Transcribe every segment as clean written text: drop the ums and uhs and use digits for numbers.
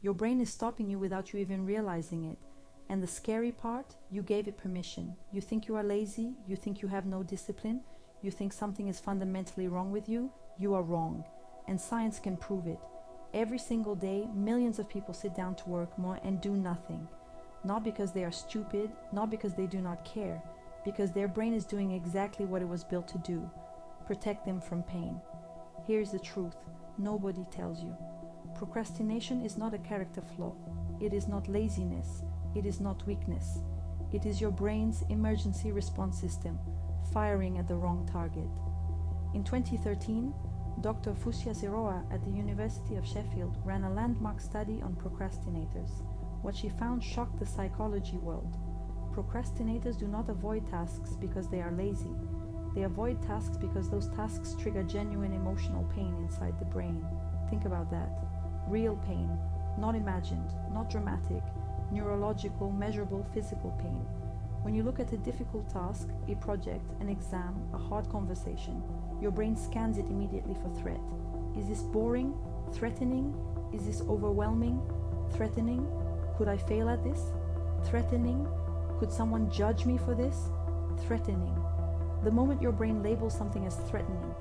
Your brain is stopping you without you even realizing it. And the scary part, you gave it permission. You think you are lazy, you think you have no discipline, you think something is fundamentally wrong with you. You are wrong. And science can prove it. Every single day, millions of people sit down to work more and do nothing. Not because they are stupid, not because they do not care, because their brain is doing exactly what it was built to do. Protect them from pain. Here's the truth. Nobody tells you. Procrastination is not a character flaw. It is not laziness. It is not weakness. It is your brain's emergency response system firing at the wrong target. In 2013, Dr. Fuschia Sirois at the University of Sheffield ran a landmark study on procrastinators. What she found shocked the psychology world. Procrastinators do not avoid tasks because they are lazy. They avoid tasks because those tasks trigger genuine emotional pain inside the brain. Think about that. Real pain, not imagined, not dramatic, neurological, measurable, physical pain. When you look at a difficult task, a project, an exam, a hard conversation, your brain scans it immediately for threat. Is this boring? Threatening? Is this overwhelming? Threatening? Could I fail at this? Threatening? Could someone judge me for this? Threatening. The moment your brain labels something as threatening,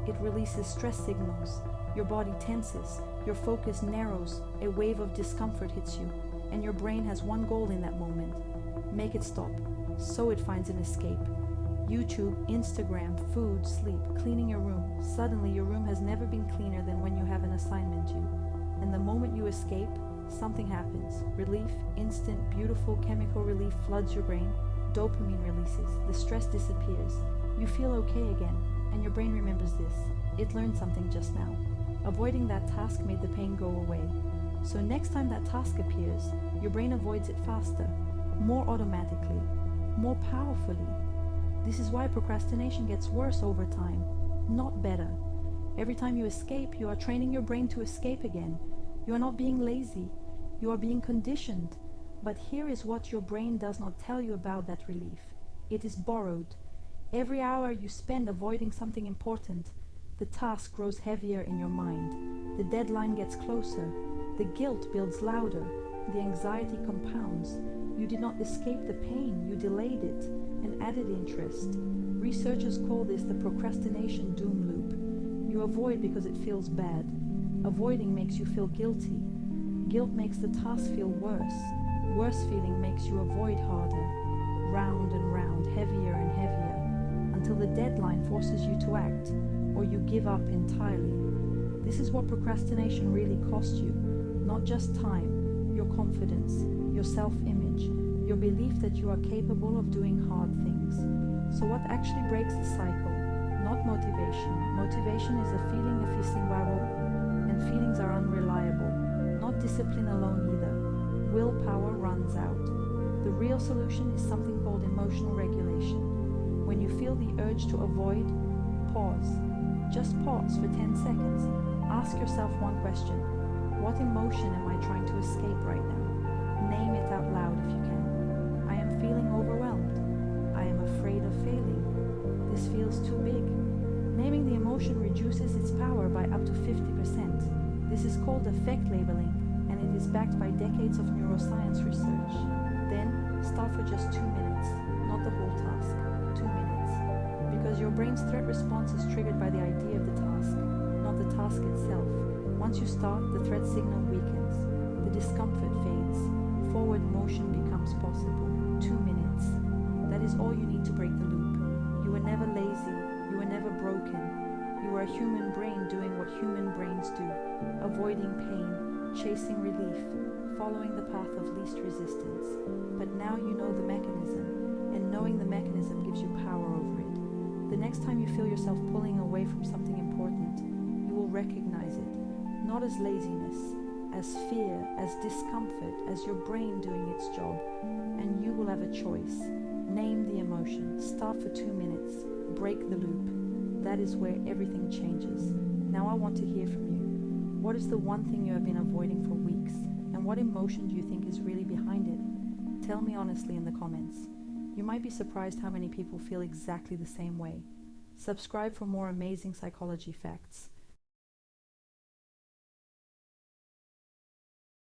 it releases stress signals. Your body tenses, your focus narrows, a wave of discomfort hits you, and your brain has one goal in that moment. Make it stop, so it finds an escape. YouTube, Instagram, food, sleep, cleaning your room. Suddenly your room has never been cleaner than when you have an assignment due. And the moment you escape, something happens. Relief, instant, beautiful chemical relief floods your brain. Dopamine releases. The stress disappears. You feel okay again, and your brain remembers this. It learned something just now. Avoiding that task made the pain go away. So next time that task appears, your brain avoids it faster, more automatically, more powerfully. This is why procrastination gets worse over time, not better. Every time you escape, you are training your brain to escape again. You are not being lazy, you are being conditioned. But here is what your brain does not tell you about that relief. It is borrowed. Every hour you spend avoiding something important, the task grows heavier in your mind. The deadline gets closer. The guilt builds louder. The anxiety compounds. You did not escape the pain, you delayed it and added interest. Researchers call this the procrastination doom loop. You avoid because it feels bad. Avoiding makes you feel guilty. Guilt makes the task feel worse. Worse feeling makes you avoid harder. Round and round, heavier and heavier, until the deadline forces you to act, or you give up entirely. This is what procrastination really costs you. Not just time, your confidence, your self-image, your belief that you are capable of doing hard things. So what actually breaks the cycle? Not motivation. Motivation is a feeling and feelings are unreliable. Not discipline alone either. Willpower runs out. The real solution is something called emotional regulation. When you feel the urge to avoid, pause. Just pause for 10 seconds. Ask yourself one question. What emotion am I trying to escape right now? Name it out loud if you can. I am feeling overwhelmed. I am afraid of failing. This feels too big. Naming the emotion reduces its power by up to 50%. This is called effect labeling, and it is backed by decades of neuroscience research. Then, start for just 2 minutes, not the whole task. 2 minutes. Because your brain's threat response is triggered by the idea of the task, not the task itself. Once you start, the threat signal weakens. The discomfort fades. Forward motion becomes possible. 2 minutes. That is all you need to break the loop. You were never lazy. You were never broken. You were a human brain doing what human brains do. Avoiding pain, chasing relief, following the path of least resistance. But now you know the mechanism, and knowing the mechanism gives you power over it. The next time you feel yourself pulling away from something important, you will recognize it, not as laziness, as fear, as discomfort, as your brain doing its job, and you will have a choice. Name the emotion, start for 2 minutes, break the loop. That is where everything changes. Now I want to hear from you. What is the one thing you have been avoiding for weeks, and what emotion do you think is really behind it? Tell me honestly in the comments. You might be surprised how many people feel exactly the same way. Subscribe for more amazing psychology facts.